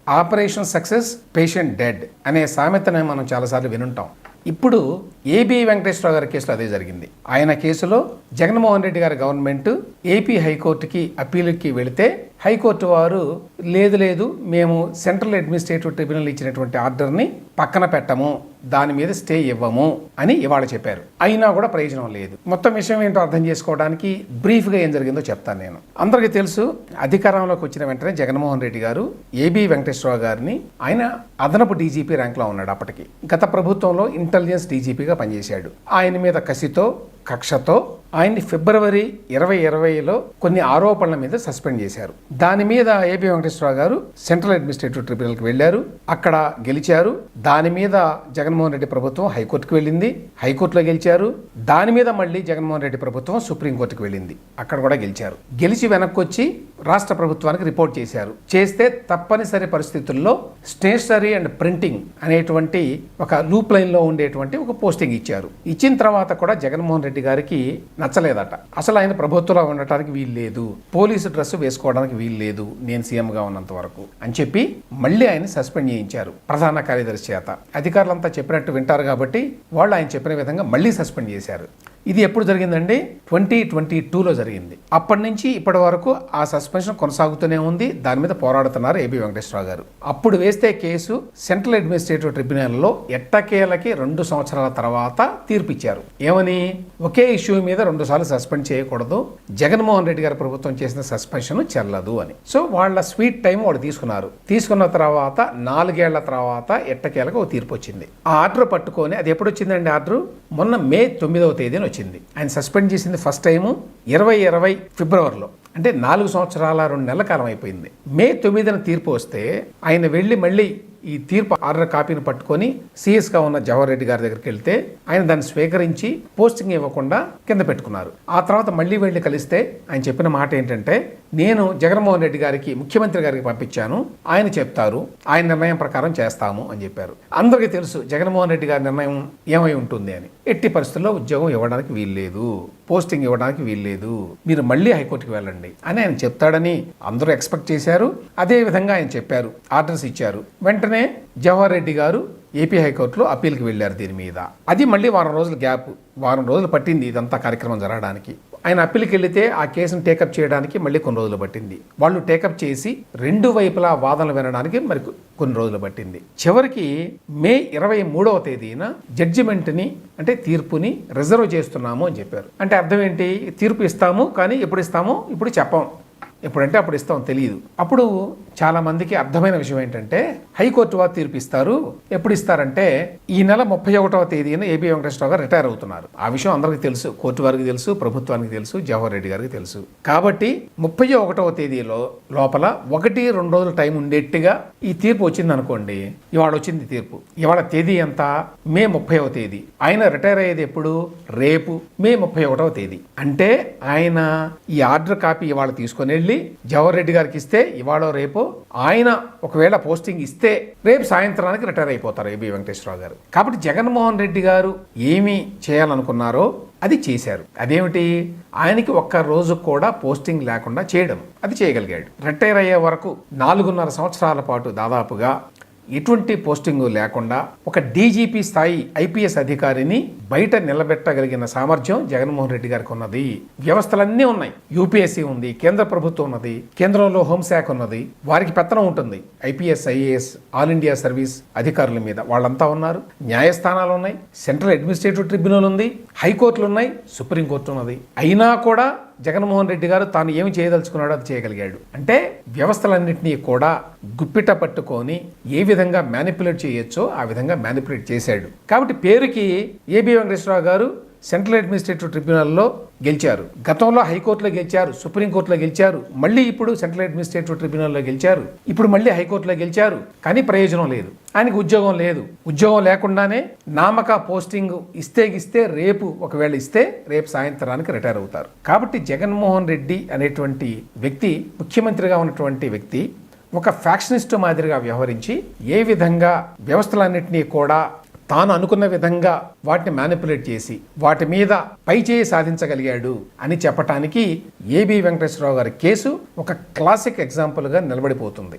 Operation success patient dead అనే సామెతను మనం చాలాసార్లు వినుంటాం. ఇప్పుడు ఏబి వెంకటేశ్వరరావు గారి కేసులో అదే జరిగింది. ఆయన కేసులో జగన్మోహన్ రెడ్డి గారి గవర్నమెంట్ ఏపీ హైకోర్టుకి అప్పీలుకి వెళితే హైకోర్టు వారు లేదు మేము సెంట్రల్ అడ్మినిస్ట్రేటివ్ ట్రిబ్యునల్ ఇచ్చినటువంటి ఆర్డర్ని పక్కన పెట్టము, దాని మీద స్టే ఇవ్వము అని ఇవాళ చెప్పారు. అయినా కూడా ప్రయోజనం లేదు. మొత్తం విషయం ఏంటో అర్థం చేసుకోవడానికి బ్రీఫ్గా ఏం జరిగిందో చెప్తాను నేను. అందరికీ తెలుసు, అధికారంలోకి వచ్చిన వెంటనే జగన్మోహన్ రెడ్డి గారు ఏబి వెంకటేశ్వరరావు గారిని, ఆయన అదనపు డీజీపీ ర్యాంక్లో ఉన్నాడు అప్పటికి. గత ప్రభుత్వంలో ఇంటెలిజెన్స్ డీజీపీగా పనిచేశాడు. ఆయన మీద కసితో కక్షతో ఆయన్ని ఫిబ్రవరి 2020లో కొన్ని ఆరోపణల మీద సస్పెండ్ చేశారు. దాని మీద ఏపీ వెంకటేశ్వరరావు గారు సెంట్రల్ అడ్మినిస్ట్రేటివ్ ట్రిబ్యునల్కి వెళ్లారు. అక్కడ గెలిచారు. దాని మీద జగన్మోహన్ రెడ్డి ప్రభుత్వం హైకోర్టుకు వెళ్ళింది. హైకోర్టులో గెలిచారు. దాని మీద మళ్ళీ జగన్మోహన్ రెడ్డి ప్రభుత్వం సుప్రీంకోర్టుకు వెళ్ళింది. అక్కడ కూడా గెలిచారు. గెలిచి వెనక్కి వచ్చి రాష్ట్ర ప్రభుత్వానికి రిపోర్ట్ చేశారు. చేస్తే తప్పనిసరి పరిస్థితుల్లో స్టేషనరీ అండ్ ప్రింటింగ్ అనేటువంటి ఒక లూప్ లైన్లో ఉండేటువంటి ఒక పోస్టింగ్ ఇచ్చారు. ఇచ్చిన తర్వాత కూడా జగన్మోహన్ రెడ్డి గారికి నచ్చలేదట. అసలు ఆయన ప్రభుత్వంలో ఉండటానికి వీలు లేదు, పోలీసు డ్రెస్ వేసుకోవడానికి వీలు లేదు నేను సీఎంగా ఉన్నంత వరకు అని చెప్పి మళ్ళీ ఆయన సస్పెండ్ చేయించారు ప్రధాన కార్యదర్శి చేత. అధికారులంతా చెప్పినట్టు వింటారు కాబట్టి వాళ్ళు ఆయన చెప్పిన విధంగా మళ్ళీ సస్పెండ్ చేశారు. ఇది ఎప్పుడు జరిగిందండి? 2022లో జరిగింది. అప్పటి నుంచి ఇప్పటి వరకు ఆ సస్పెన్షన్ కొనసాగుతూనే ఉంది. దాని మీద పోరాడుతున్నారు ఏబి వెంకటేశ్వరరావు గారు. అప్పుడు వేస్తే కేసు సెంట్రల్ అడ్మినిస్ట్రేటివ్ ట్రిబ్యునల్లో ఎట్టకేలకి 2 సంవత్సరాల తర్వాత తీర్పు ఇచ్చారు. ఏమని? ఒకే ఇష్యూ మీద 2 సార్లు సస్పెండ్ చేయకూడదు, జగన్మోహన్ రెడ్డి గారి ప్రభుత్వం చేసిన సస్పెన్షన్ చెల్లదు అని. సో వాళ్ళ స్వీట్ టైం వాళ్ళు తీసుకున్నారు. తీసుకున్న తర్వాత 4 ఏళ్ల తర్వాత ఎట్టకేలకు ఒక తీర్పు వచ్చింది. ఆ ఆర్డర్ పట్టుకొని, అది ఎప్పుడు వచ్చిందండి ఆర్డర్? మొన్న మే 9వ తేదీన వచ్చింది. ఆయన సస్పెండ్ చేసింది ఫస్ట్ టైము 2020 ఫిబ్రవరిలో. అంటే 4 సంవత్సరాల 2 నెలల కాలం అయిపోయింది. మే 9న తీర్పు వస్తే ఆయన వెళ్ళి మళ్ళీ ఈ తీర్పు ఆర్డర్ కాపీని పట్టుకొని సీఎస్గా ఉన్న జవహర్ రెడ్డి గారి దగ్గరికి వెళ్తే ఆయన దాన్ని స్వీకరించి పోస్టింగ్ ఇవ్వకుండా కింద పెట్టుకున్నారు. ఆ తర్వాత మళ్ళీ వెళ్ళి కలిస్తే ఆయన చెప్పిన మాట ఏంటంటే, నేను జగన్మోహన్ రెడ్డి గారికి, ముఖ్యమంత్రి గారికి పంపించాను, ఆయన చెప్తారు, ఆయన నిర్ణయం ప్రకారం చేస్తాము అని చెప్పారు. అందరికీ తెలుసు జగన్మోహన్ రెడ్డి గారి నిర్ణయం ఏమై ఉంటుంది అని. ఎట్టి పరిస్థితుల్లో ఉద్యోగం ఇవ్వడానికి వీల్లేదు, పోస్టింగ్ ఇవ్వడానికి వీల్లేదు, మీరు మళ్ళీ హైకోర్టుకి వెళ్ళండి అని ఆయన చెప్తాడని అందరూ ఎక్స్పెక్ట్ చేశారు. అదే విధంగా ఆయన చెప్పారు, ఆర్డర్స్ ఇచ్చారు. వెంటనే జవహర్ రెడ్డి గారు ఏపీ హైకోర్టులో అప్పీల్కి వెళ్ళారు దీని మీద. అది మళ్ళీ వారం రోజుల గ్యాప్, వారం రోజులు పట్టింది ఇదంతా కార్యక్రమం జరగడానికి. ఆయన అప్పీల్కి వెళితే ఆ కేసును టేకప్ చేయడానికి మళ్ళీ కొన్ని రోజులు పట్టింది. వాళ్ళు టేకప్ చేసి 2 వైపులా వాదనలు వినడానికి మరి కొన్ని రోజులు పట్టింది. చివరికి మే 23వ తేదీన జడ్జిమెంట్ని, అంటే తీర్పుని రిజర్వ్ చేస్తున్నాము అని చెప్పారు. అంటే అర్థం ఏంటి? తీర్పు ఇస్తాము, కానీ ఎప్పుడు ఇస్తామో ఇప్పుడు చెప్పం, ఎప్పుడంటే అప్పుడు ఇస్తాం తెలియదు. అప్పుడు చాలా మందికి అర్థమైన విషయం ఏంటంటే, హైకోర్టు వారు తీర్పు ఇస్తారు. ఎప్పుడు ఇస్తారంటే ఈ నెల 31వ తేదీన ఏబి వెంకటేశ్వరరావు గారు రిటైర్ అవుతున్నారు. ఆ విషయం అందరికీ తెలుసు, కోర్టు వారికి తెలుసు, ప్రభుత్వానికి తెలుసు, జవహర్ రెడ్డి గారికి తెలుసు. కాబట్టి 31వ తేదీలో లోపల 1-2 రోజుల టైం ఉండేట్టుగా ఈ తీర్పు వచ్చింది అనుకోండి. ఇవాళ వచ్చింది తీర్పు. ఇవాళ తేదీ ఎంత? మే 30వ తేదీ. ఆయన రిటైర్ అయ్యేది ఎప్పుడు? రేపు మే 31వ తేదీ. అంటే ఆయన ఈ ఆర్డర్ కాపీ ఇవాళ తీసుకొని వెళ్ళి జవహర్ రెడ్డి గారికి ఇస్తే ఇవాళ రేపు ఆయన ఒకవేళ పోస్టింగ్ ఇస్తే రేపు సాయంత్రానికి రిటైర్ అయిపోతారు ఏబి వెంకటేశ్వరరావు గారు. కాబట్టి జగన్మోహన్ రెడ్డి గారు ఏమి చేయాలనుకున్నారో అది చేశారు. అదేమిటి? ఆయనకి ఒక్క రోజు కూడా పోస్టింగ్ లేకుండా చేయడం, అది చేయగలిగాడు. రిటైర్ అయ్యే వరకు 4.5 సంవత్సరాల పాటు దాదాపుగా ఎటువంటి పోస్టింగ్ లేకుండా ఒక డీజీపీ స్థాయి ఐపీఎస్ అధికారిని బయట నిలబెట్టగలిగిన సామర్థ్యం జగన్మోహన్ రెడ్డి గారికి ఉన్నది. వ్యవస్థలన్నీ ఉన్నాయి. యూపీఎస్సీ ఉంది, కేంద్ర ప్రభుత్వం ఉన్నది, కేంద్రంలో హోంశాఖ ఉన్నది, వారికి పెత్తనం ఉంటుంది. IPS, IAS, all India service అధికారుల మీద వాళ్ళంతా ఉన్నారు. న్యాయస్థానాలు ఉన్నాయి, సెంట్రల్ అడ్మినిస్ట్రేటివ్ ట్రిబ్యునల్ ఉంది, హైకోర్టులు ఉన్నాయి, సుప్రీంకోర్టు ఉన్నది. అయినా కూడా జగన్మోహన్ రెడ్డి గారు తాను ఏమి చేయదలుచుకున్నాడో అది చేయగలిగాడు. అంటే వ్యవస్థలన్నింటినీ కూడా గుప్పిట పట్టుకొని ఏ విధంగా మ్యానిపులేట్ చేయొచ్చో ఆ విధంగా మ్యానిపులేట్ చేశాడు. కాబట్టి పేరుకి ఏబి వెంకటేశ్వరరావు గారు సెంట్రల్ అడ్మినిస్ట్రేటివ్ ట్రిబ్యునల్లో గెలిచారు, గతంలో హైకోర్టులో గెలిచారు, సుప్రీంకోర్టులో గెలిచారు, మళ్ళీ ఇప్పుడు సెంట్రల్ అడ్మినిస్ట్రేటివ్ ట్రిబ్యునల్లో గెలిచారు, ఇప్పుడు మళ్ళీ హైకోర్టులో గెలిచారు. కానీ ప్రయోజనం లేదు, ఆయనకు ఉద్యోగం లేదు. ఉద్యోగం లేకుండానే నామక పోస్టింగ్ ఇస్తే రేపు ఒకవేళ ఇస్తే రేపు సాయంత్రానికి రిటైర్ అవుతారు. కాబట్టి జగన్మోహన్ రెడ్డి అనేటువంటి వ్యక్తి, ముఖ్యమంత్రిగా ఉన్నటువంటి వ్యక్తి, ఒక ఫ్యాక్షనిస్ట్ మాదిరిగా వ్యవహరించి ఏ విధంగా వ్యవస్థలన్నింటినీ కూడా తాను అనుకున్న విధంగా వాటిని మ్యానిపులేట్ చేసి వాటి మీద పైచేయి సాధించగలిగాడు అని చెప్పటానికి ఏబి వెంకటేశ్వరరావు గారి కేసు ఒక క్లాసిక్ ఎగ్జాంపుల్గా నిలబడిపోతుంది.